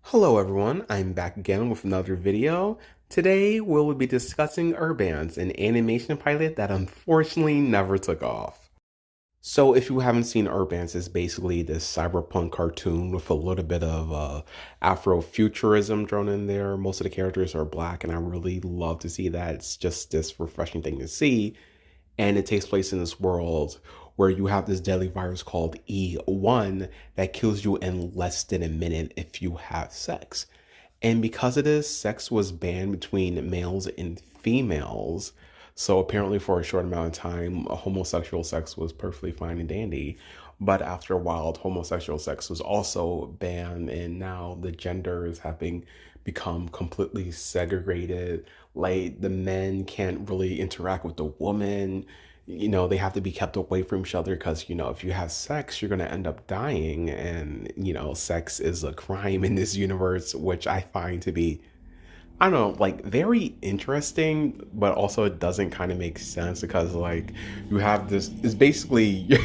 Hello everyone, I'm back again with another video. Today we'll be discussing Urbance, an animation pilot that unfortunately never took off. So if you haven't seen Urbance, it's basically this cyberpunk cartoon with a little bit of Afrofuturism thrown in there. Most of the characters are black and I really love to see that. It's just this refreshing thing to see. And it takes place in this world where you have this deadly virus called E1 that kills you in less than a minute if you have sex. And because of this, sex was banned between males and females. So apparently, for a short amount of time, homosexual sex was perfectly fine and dandy. But after a while, homosexual sex was also banned, and now the genders having become completely segregated. Like the men can't really interact with the woman. They have to be kept away from each other because, if you have sex, you're going to end up dying. And, sex is a crime in this universe, which I find to be, I don't know, like very interesting, but also it doesn't kind of make sense because, like, you have this, it's basically,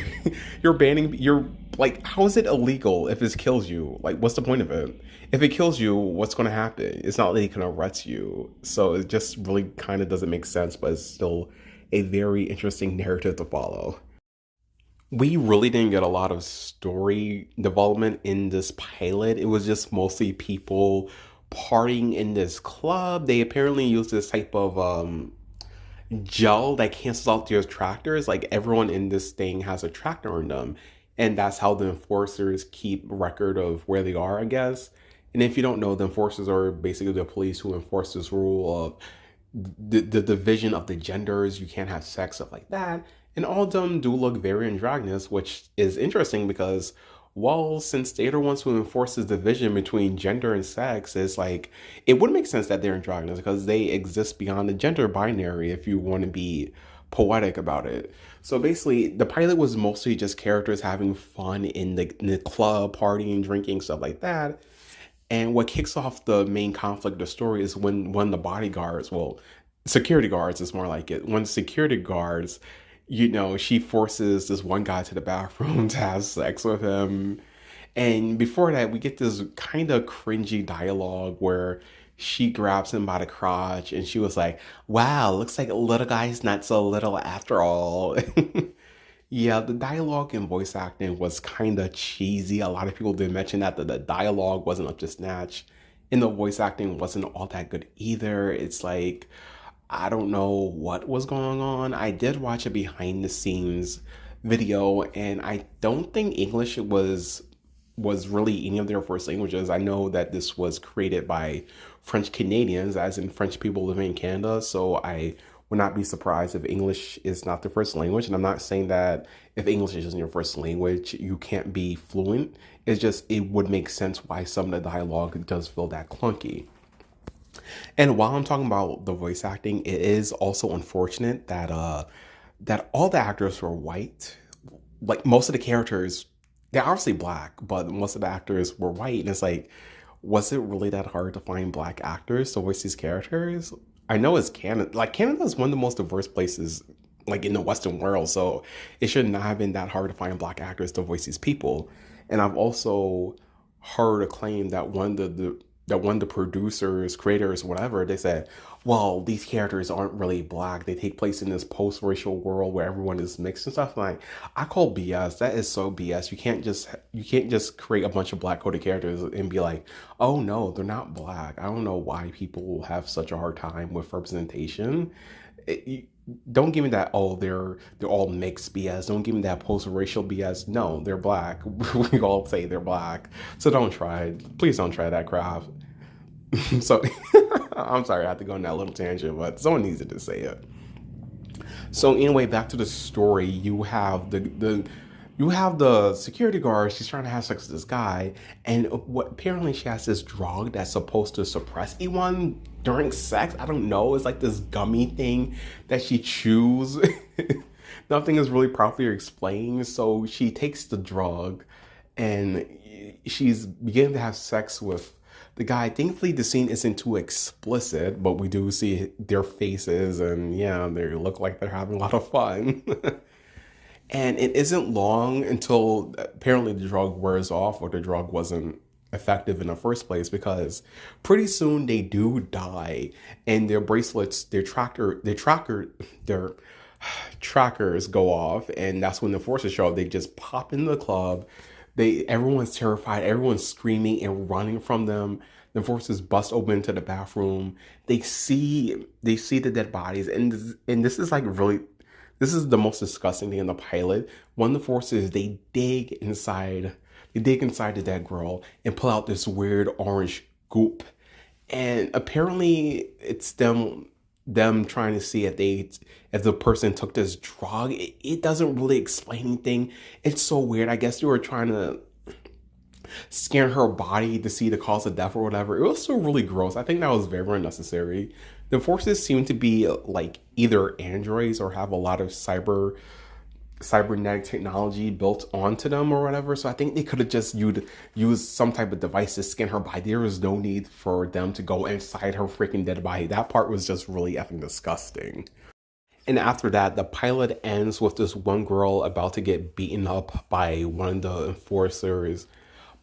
you're banning, you're like, how is it illegal if it kills you? Like, what's the point of it? If it kills you, what's going to happen? It's not like it can arrest you. So it just really kind of doesn't make sense, but it's still a very interesting narrative to follow. We really didn't get a lot of story development in this pilot. It was just mostly people partying in this club. They apparently used this type of gel that cancels out your attractors. Like everyone in this thing has a tractor on them. And that's how the enforcers keep record of where they are, I guess. And if you don't know, the enforcers are basically the police who enforce this rule of the division of the genders. You can't have sex, stuff like that. And all of them do look very androgynous, which is interesting because, well, since they're the ones who enforce this division between gender and sex, it's like it would make sense that they're androgynous because they exist beyond the gender binary if you want to be poetic about it. So basically, the pilot was mostly just characters having fun in the club, partying, drinking, stuff like that. And what kicks off the main conflict of the story is when the bodyguards, well, security guards is more like it. When security guards, she forces this one guy to the bathroom to have sex with him. And before that, we get this kind of cringy dialogue where she grabs him by the crotch and she was like, wow, looks like a little guy's not so little after all. Yeah, the dialogue and voice acting was kind of cheesy. A lot of people did mention that the dialogue wasn't up to snatch, and the voice acting wasn't all that good either. It's like, I don't know what was going on. I did watch a behind the scenes video, and I don't think English was really any of their first languages. I know that this was created by French Canadians, as in French people living in Canada. So I would not be surprised if English is not their first language. And I'm not saying that if English isn't your first language, you can't be fluent. It's just, it would make sense why some of the dialogue does feel that clunky. And while I'm talking about the voice acting, it is also unfortunate that all the actors were white. Like most of the characters, they're obviously black, but most of the actors were white. And it's like, was it really that hard to find black actors to voice these characters? I know it's Canada. Like Canada is one of the most diverse places like in the Western world, so it should not have been that hard to find black actors to voice these people. And I've also heard a claim that one of the producers, creators, whatever, they said, well, these characters aren't really black. They take place in this post-racial world where everyone is mixed and stuff. Like, I call BS. That is so BS. You can't just create a bunch of black coded characters and be like, oh no, they're not black. I don't know why people have such a hard time with representation. Don't give me that, oh, they're all mixed BS. Don't give me that post-racial BS. No, they're black. We all say they're black. So don't try it. Please don't try that crap. So I'm sorry I have to go on that little tangent, but someone needs to say it. So anyway, back to the story. You have the security guard. She's trying to have sex with this guy, and what apparently she has this drug that's supposed to suppress anyone during sex. I don't know. It's like this gummy thing that she chews. Nothing is really properly explained. So she takes the drug, and she's beginning to have sex with the guy. Thankfully, the scene isn't too explicit, but we do see their faces, and yeah, they look like they're having a lot of fun. And it isn't long until apparently the drug wears off or the drug wasn't effective in the first place, because pretty soon they do die and their bracelets, their trackers go off, and that's when the forces show up. They just pop into the club. Everyone's terrified, everyone's screaming and running from them. The forces bust open into the bathroom. They see the dead bodies, and this is like really, this is the most disgusting thing in the pilot. One of the forces, they dig inside the dead girl and pull out this weird orange goop. And apparently it's them trying to see if the person took this drug. It doesn't really explain anything. It's so weird. I guess they were trying to scan her body to see the cause of death or whatever. It was still really gross. I think that was very unnecessary. The forces seem to be like either androids or have a lot of cybernetic technology built onto them or whatever. So I think they could have just used some type of device to scan her body. There was no need for them to go inside her freaking dead body. That part was just really effing disgusting. And after that, the pilot ends with this one girl about to get beaten up by one of the enforcers.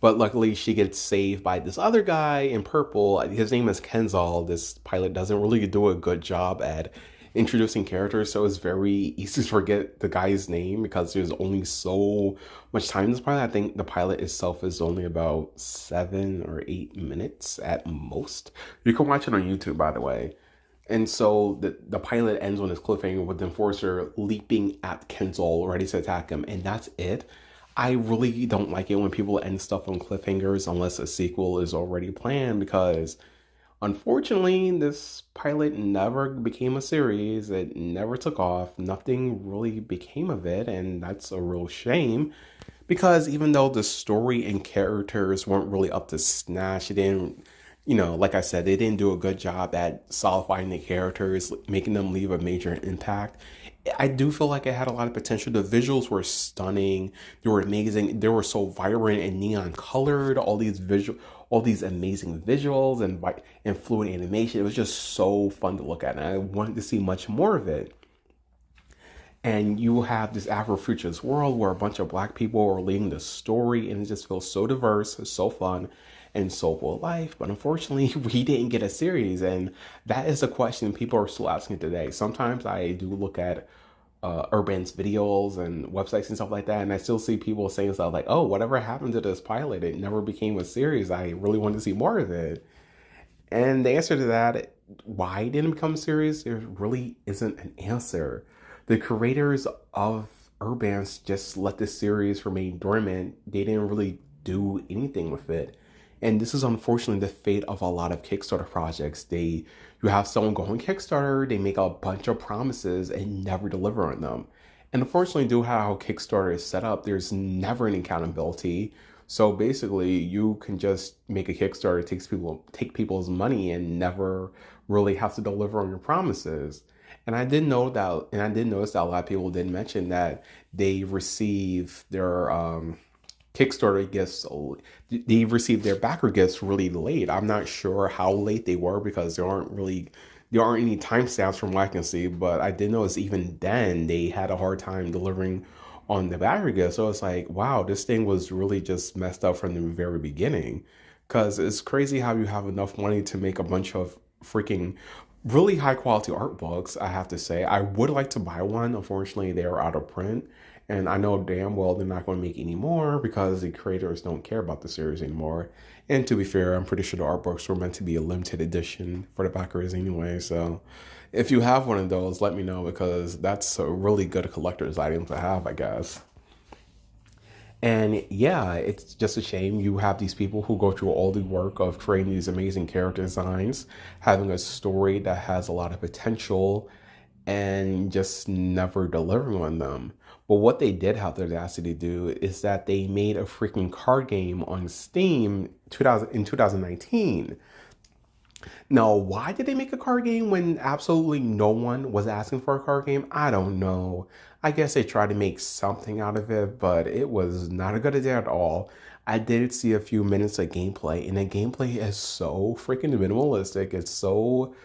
But luckily, she gets saved by this other guy in purple. His name is Kenzal. This pilot doesn't really do a good job at introducing characters, so it's very easy to forget the guy's name because there's only so much time in this pilot. I think the pilot itself is only about 7 or 8 minutes at most. You can watch it on YouTube, by the way. And so the pilot ends on this cliffhanger with the enforcer leaping at Kenzal, ready to attack him, and that's it. I really don't like it when people end stuff on cliffhangers unless a sequel is already planned, because unfortunately this pilot never became a series. It never took off. Nothing really became of it, and that's a real shame, because even though the story and characters weren't really up to snatch, it didn't, like I said, they didn't do a good job at solidifying the characters, making them leave a major impact. I do feel like it had a lot of potential. The visuals were stunning. They were amazing. They were so vibrant and neon colored. All these amazing visuals and fluid animation. It was just so fun to look at, and I wanted to see much more of it. And you have this Afrofuturist world where a bunch of Black people are leading the story, and it just feels so diverse, so fun, and so full of life. But unfortunately, we didn't get a series, and that is a question people are still asking today. Sometimes I do look at Urbance videos and websites and stuff like that, and I still see people saying stuff like, "Oh, whatever happened to this pilot? It never became a series. I really wanted to see more of it." And the answer to that, why it didn't become a series, there really isn't an answer. The creators of Urbance just let the series remain dormant. They didn't really do anything with it. And this is unfortunately the fate of a lot of Kickstarter projects. You have someone go on Kickstarter, they make a bunch of promises and never deliver on them. And unfortunately, due to how Kickstarter is set up, there's never any accountability. So basically, you can just make a Kickstarter, take people's money, and never really have to deliver on your promises. And I did notice that a lot of people did mention that they receive their Kickstarter gifts. They received their backer gifts really late. I'm not sure how late they were, because there aren't any timestamps from what I can see. But I did notice even then they had a hard time delivering on the backer gift. So it's like, wow, this thing was really just messed up from the very beginning. Because it's crazy how you have enough money to make a bunch of freaking really high quality art books. I have to say, I would like to buy one. Unfortunately, they are out of print. And I know damn well they're not going to make any more because the creators don't care about the series anymore. And to be fair, I'm pretty sure the art books were meant to be a limited edition for the backers anyway. So if you have one of those, let me know, because that's a really good collector's item to have, I guess. And yeah, it's just a shame you have these people who go through all the work of creating these amazing character designs, having a story that has a lot of potential, and just never delivering on them. But what they did have the audacity to do is that they made a freaking card game on Steam in 2019. Now, why did they make a card game when absolutely no one was asking for a card game? I don't know. I guess they tried to make something out of it, but it was not a good idea at all. I did see a few minutes of gameplay, and the gameplay is so freaking minimalistic. It's so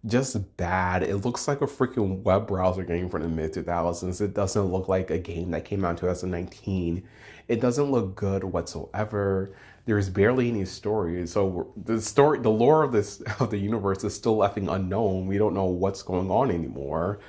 just bad. It looks like a freaking web browser game from the mid 2000s. It doesn't look like a game that came out in 2019. It doesn't look good whatsoever. there's barely any story. So the lore of this of the universe is still effing unknown. We don't know what's going on anymore.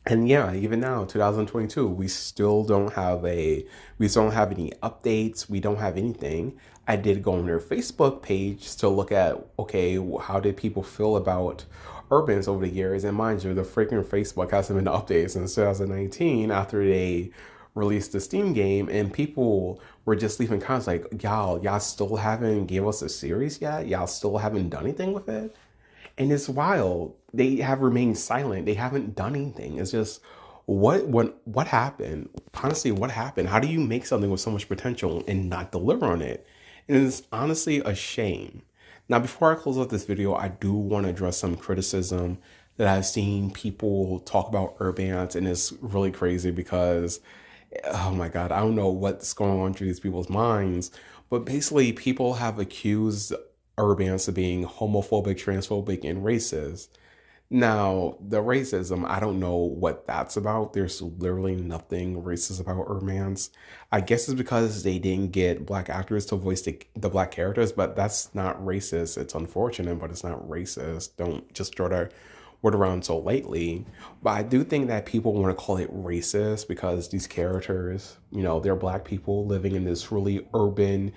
And yeah, even now, 2022, we still don't have any updates. We don't have anything. I did go on their Facebook page to look at, okay, how did people feel about Urbans over the years? And mind you, the freaking Facebook hasn't been updated since 2019 after they released the Steam game, and people were just leaving comments like, y'all still haven't gave us a series yet? Y'all still haven't done anything with it? And it's wild. They have remained silent. They haven't done anything. It's just what happened? Honestly, what happened? How do you make something with so much potential and not deliver on it? And it's honestly a shame. Now, before I close out this video, I do want to address some criticism that I've seen people talk about Urbance, and it's really crazy because, oh my God, I don't know what's going on through these people's minds, but basically people have accused Urbance of being homophobic, transphobic, and racist. Now, the racism, I don't know what that's about. There's literally nothing racist about Urbance. I guess it's because they didn't get black actors to voice the black characters, but that's not racist. It's unfortunate, but it's not racist. Don't just throw that word around so lightly. But I do think that people want to call it racist because these characters, they're black people living in this really urban,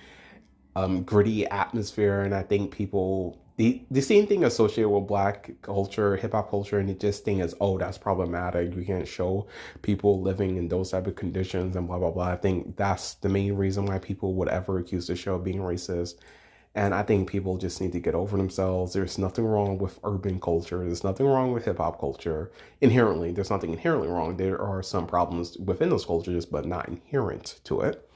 gritty atmosphere, and I think people the same thing associated with black culture, hip hop culture, and they just think is, oh, that's problematic. You can't show people living in those type of conditions and blah blah blah. I think that's the main reason why people would ever accuse the show of being racist. And I think people just need to get over themselves. There's nothing wrong with urban culture. There's nothing wrong with hip hop culture. Inherently, there's nothing inherently wrong. There are some problems within those cultures, but not inherent to it.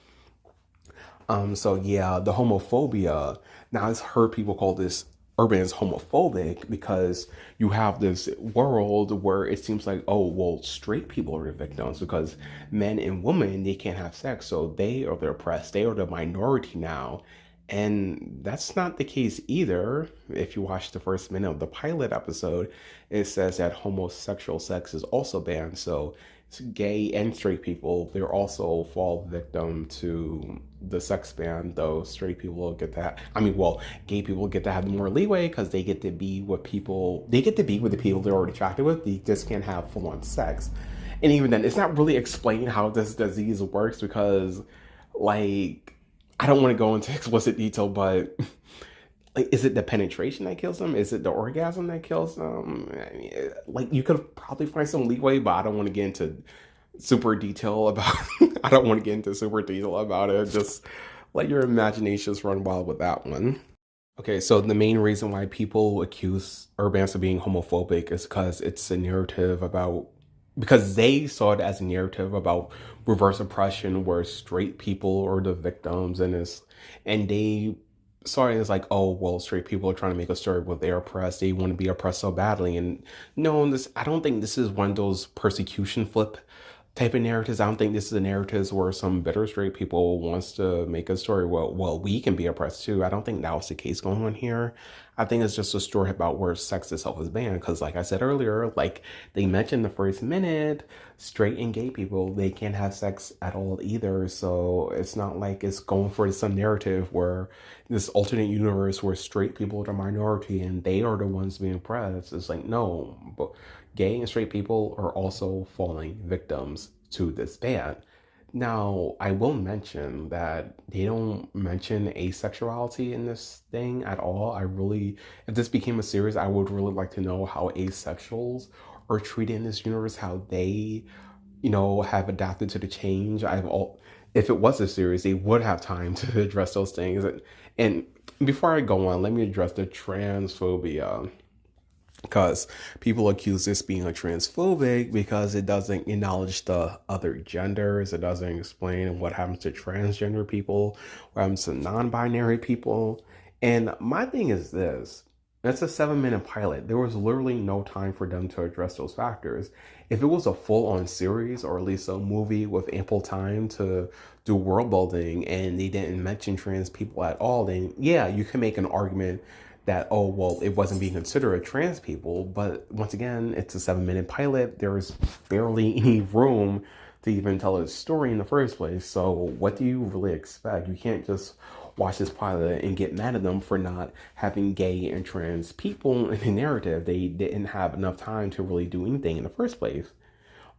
So yeah, the homophobia. Now I've heard people call this Urbance homophobic because you have this world where it seems like, oh, well, straight people are the victims because men and women, they can't have sex. So they are the oppressed. They are the minority now. And that's not the case either. If you watch the first minute of the pilot episode, it says that homosexual sex is also banned. So gay and straight people, they're also fall victim to the sex ban, though straight people get that. I mean, well, gay people get to have more leeway because they get to be with people, they get to be with the people they're already attracted with. They just can't have full-on sex. And even then, it's not really explaining how this disease works because, like, I don't want to go into explicit detail, but like, is it the penetration that kills them? Is it the orgasm that kills them? I mean, like, you could probably find some leeway, but I don't want to get into super detail about I don't want to get into super detail about it. Just let your imaginations run wild with that one. Okay, so the main reason why people accuse Urbance of being homophobic is because it's a narrative about, because they saw it as a narrative about reverse oppression where straight people are the victims, and they saw it as like, oh, well, straight people are trying to make a story where they're oppressed, they want to be oppressed so badly. And no, I don't think this is one of those persecution flip type of narratives. I don't think this is a narrative where some bitter straight people wants to make a story, well, we can be oppressed too. I don't think that was the case going on here. I think it's just a story about where sex itself is banned. Because like I said earlier, like they mentioned the first minute, straight and gay people, they can't have sex at all either. So it's not like it's going for some narrative where this alternate universe where straight people are the minority and they are the ones being oppressed. It's like, no, but gay and straight people are also falling victims to this ban. Now, I will mention that they don't mention asexuality in this thing at all. If this became a series, I would really like to know how asexuals are treated in this universe, how they, have adapted to the change. If it was a series, they would have time to address those things. And before I go on, let me address the transphobia. Because people accuse this being a transphobic because it doesn't acknowledge the other genders. It doesn't explain what happens to transgender people, what happens to non-binary people. And my thing is this. It's a 7-minute pilot. There was literally no time for them to address those factors. If it was a full-on series or at least a movie with ample time to do world building and they didn't mention trans people at all, then yeah, you can make an argument that, oh, well, it wasn't being considered trans people. But once again, it's a 7-minute pilot. There's barely any room to even tell a story in the first place. So what do you really expect? You can't just watch this pilot and get mad at them for not having gay and trans people in the narrative. They didn't have enough time to really do anything in the first place.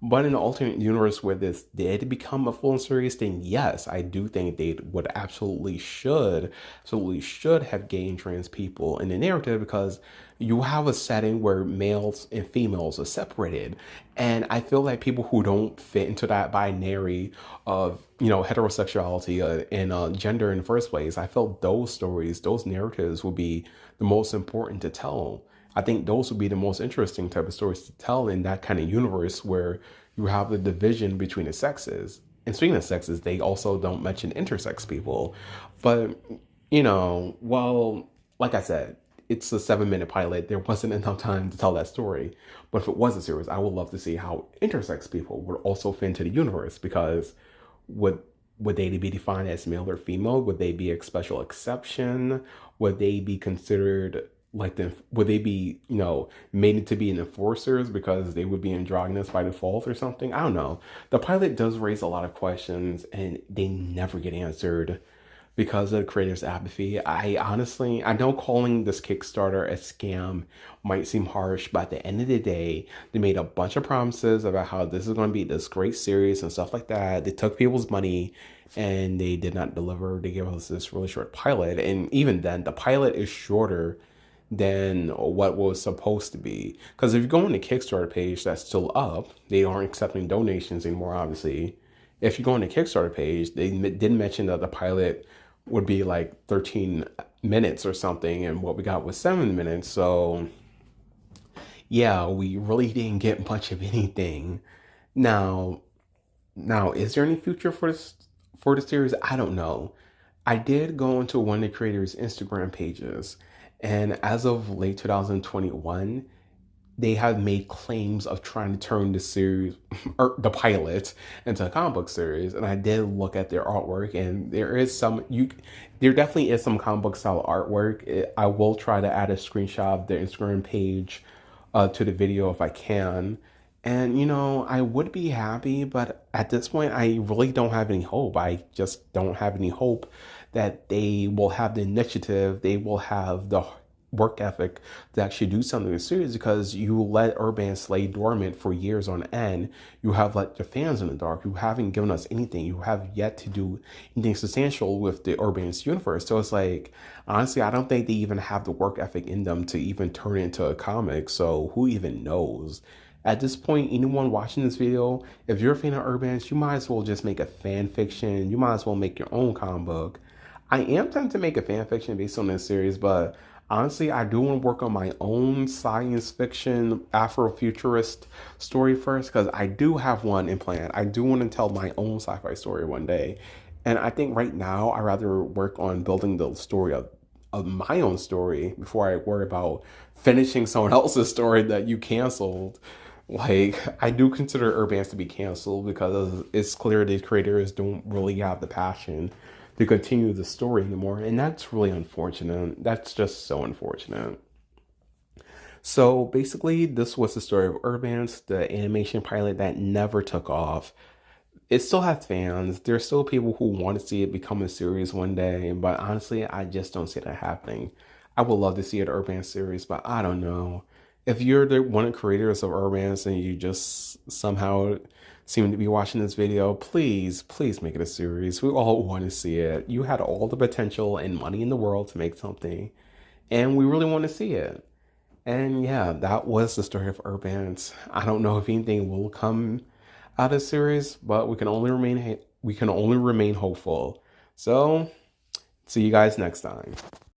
But in an alternate universe where this did become a full and serious thing, yes, I do think they would absolutely should have gay and trans people in the narrative, because you have a setting where males and females are separated. And I feel like people who don't fit into that binary of, heterosexuality and gender in the first place, I felt those stories, those narratives would be the most important to tell. I think those would be the most interesting type of stories to tell in that kind of universe where you have the division between the sexes. And speaking of sexes, they also don't mention intersex people. But, well, like I said, it's a 7-minute pilot. There wasn't enough time to tell that story. But if it was a series, I would love to see how intersex people would also fit into the universe, because would would they be defined as male or female? Would they be a special exception? Would they be considered like would they be, made to be an enforcers because they would be androgynous by default or something? I don't know. The pilot does raise a lot of questions and they never get answered because of the creator's apathy. I know calling this Kickstarter a scam might seem harsh, but at the end of the day, they made a bunch of promises about how this is going to be this great series and stuff like that. They took people's money and they did not deliver. They gave us this really short pilot. And even then, the pilot is shorter than what was supposed to be. Because if you go on the Kickstarter page, that's still up. They aren't accepting donations anymore, obviously. If you go on the Kickstarter page, they did mention that the pilot would be like 13 minutes or something, and what we got was 7 minutes. So yeah, we really didn't get much of anything. Now, is there any future for the series? I don't know. I did go into one of the creators' Instagram pages, and as of late 2021, they have made claims of trying to turn the series or the pilot into a comic book series. And I did look at their artwork, and there definitely is some comic book style artwork. I will try to add a screenshot of their Instagram page to the video if I can. And I would be happy, but at this point I really don't have any hope. I just don't have any hope that they will have the initiative, they will have the work ethic to actually do something serious, because you let Urbance lay dormant for years on end. You have let the fans in the dark. You haven't given us anything. You have yet to do anything substantial with the Urbance universe. So it's like, honestly, I don't think they even have the work ethic in them to even turn it into a comic. So who even knows? At this point, anyone watching this video, if you're a fan of Urbance, you might as well just make a fan fiction. You might as well make your own comic book. I am tempted to make a fan fiction based on this series, but honestly, I do want to work on my own science fiction Afrofuturist story first, because I do have one in plan. I do want to tell my own sci-fi story one day. And I think right now, I rather work on building the story of my own story before I worry about finishing someone else's story that you canceled. Like, I do consider Urbance to be canceled because it's clear the creators don't really have the passion to continue the story anymore. And that's really unfortunate. That's just so unfortunate. So basically, this was the story of Urbance, the animation pilot that never took off. It still has fans. There's still people who want to see it become a series one day, but honestly, I just don't see that happening. I would love to see an Urbance series, but I don't know. If you're one of the creators of Urbance and you just somehow seem to be watching this video, please make it a series. We all want to see it. You had all the potential and money in the world to make something, and we really want to see it. And yeah, that was the story of Urbance. I don't know if anything will come out of the series, but we can only remain hopeful. So, see you guys next time.